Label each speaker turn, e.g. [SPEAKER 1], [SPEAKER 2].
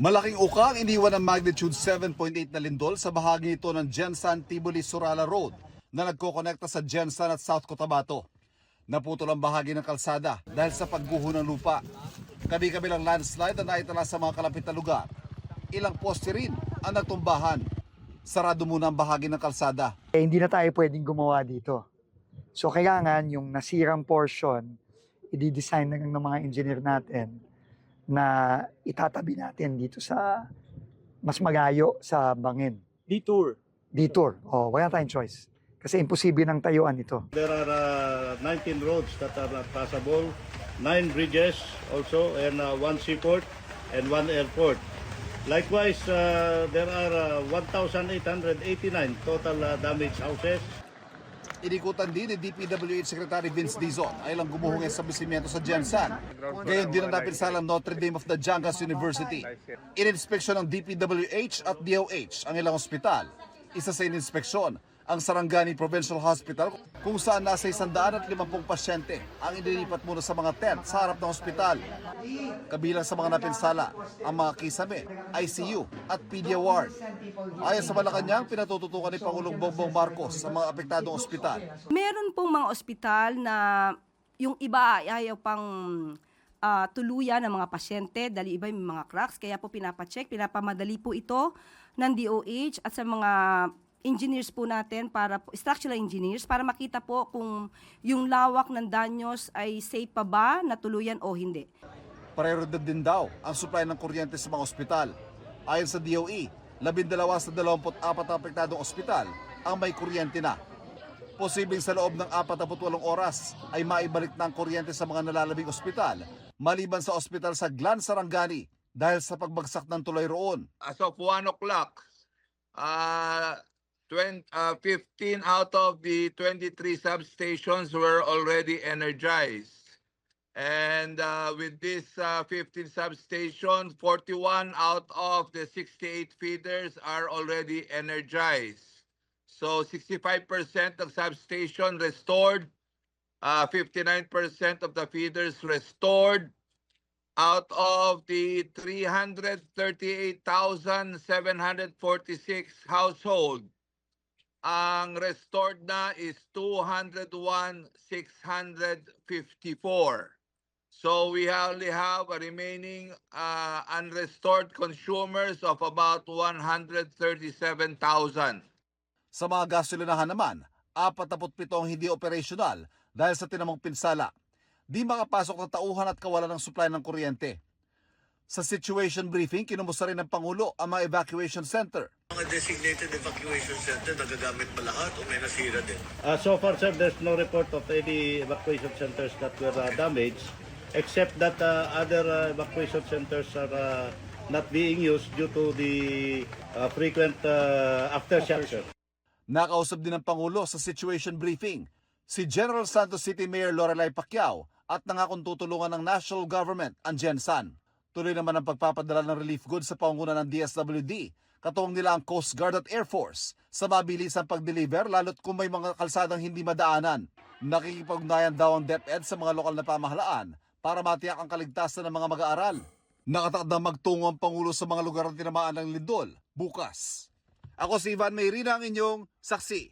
[SPEAKER 1] Malaking ukang iniwan ng magnitude 7.8 na lindol sa bahagi ito ng Jensan Tibuli Surala Road na nagkokonekta sa Jensan at South Cotabato. Naputol ang bahagi ng kalsada dahil sa pagguho ng lupa. Kabi-kabilang landslide na naitala sa mga kalapit na lugar. Ilang poste rin ang natumbahan. Sarado muna ang bahagi ng kalsada.
[SPEAKER 2] Hindi na tayo pwedeng gumawa dito. So kailangan yung nasirang portion, i-design na ng mga engineer natin na itatabi natin dito sa mas malayo sa bangin.
[SPEAKER 3] Detour.
[SPEAKER 2] Detour. Wala tayong choice. Kasi imposible ng tayuan ito.
[SPEAKER 3] There are 19 roads that are not passable, 9 bridges also, and 1 seaport and 1 airport. Likewise, there are 1,889 total damaged houses.
[SPEAKER 1] Inikutan din ni DPWH Secretary Vince Dizon ay lang gumuhong establishmento sa Jensan. Gayon din ang napinsalang Notre Dame of the Jangas University. Ininspeksyon ng DPWH at DOH ang ilang ospital. Isa sa ininspeksyon ang Sarangani Provincial Hospital kung saan nasa 150 pasyente ang inilipat muna sa mga tent sa harap ng ospital. Kabilang sa mga napinsala ang mga kisame, ICU at pedia ward. Ayon sa Malacanang, pinatututukan ni Pangulong Bongbong Marcos sa mga apektadong ospital.
[SPEAKER 4] Meron pong mga ospital na yung iba ay ayaw pang tuluyan ng mga pasyente dahil iba yung mga cracks, kaya po pinapacheck, pinapamadali po ito ng DOH at sa mga engineers po natin, structural engineers, para makita po kung yung lawak ng danyos ay safe pa ba na tuluyan o hindi.
[SPEAKER 1] Prioridad din daw ang supply ng kuryente sa mga ospital. Ayon sa DOE, 12 sa 24 na apektadong ospital ang may kuryente na. Posibleng sa loob ng 48 oras ay maibalik na ang kuryente sa mga nalalabing ospital, maliban sa ospital sa Glan Sarangani dahil sa pagbagsak ng tulay roon.
[SPEAKER 5] As of 1 o'clock, 15 out of the 23 substations were already energized. And with this 15 substations, 41 out of the 68 feeders are already energized. So 65% of substation restored, 59% of the feeders restored. Out of the 338,746 household, ang restored na is 201,654. So we only have a remaining unrestored consumers of about 137,000.
[SPEAKER 1] Sa mga gasolinahan naman, 47 ang hindi operational dahil sa tinamong pinsala. Di makapasok na tauhan at kawalan ng supply ng kuryente. Sa situation briefing, kinumusta rin ng Pangulo ang mga evacuation center.
[SPEAKER 6] Mga designated evacuation center, nagagamit ba lahat o may nasira din?
[SPEAKER 3] So far, sir, there's no report of any evacuation centers that were damaged, except that other evacuation centers are not being used due to the frequent aftershocks.
[SPEAKER 1] Nakausap din ng Pangulo sa situation briefing si General Santos City Mayor Lorelai Pacquiao at nangakong tutulungan ng national government ang Jensan. Tuloy naman ang pagpapadala ng relief goods sa pangunguna ng DSWD, katuwang nila ang Coast Guard at Air Force sa mabilisang pag-deliver lalo't kung may mga kalsadang hindi madaanan. Nakikipag-ugnayan daw ang DepEd sa mga lokal na pamahalaan para matiyak ang kaligtasan ng mga mag-aaral. Nakatakdang magtungo ang Pangulo sa mga lugar na tinamaan ng lindol bukas. Ako si Ivan Mayrina, ang inyong saksi.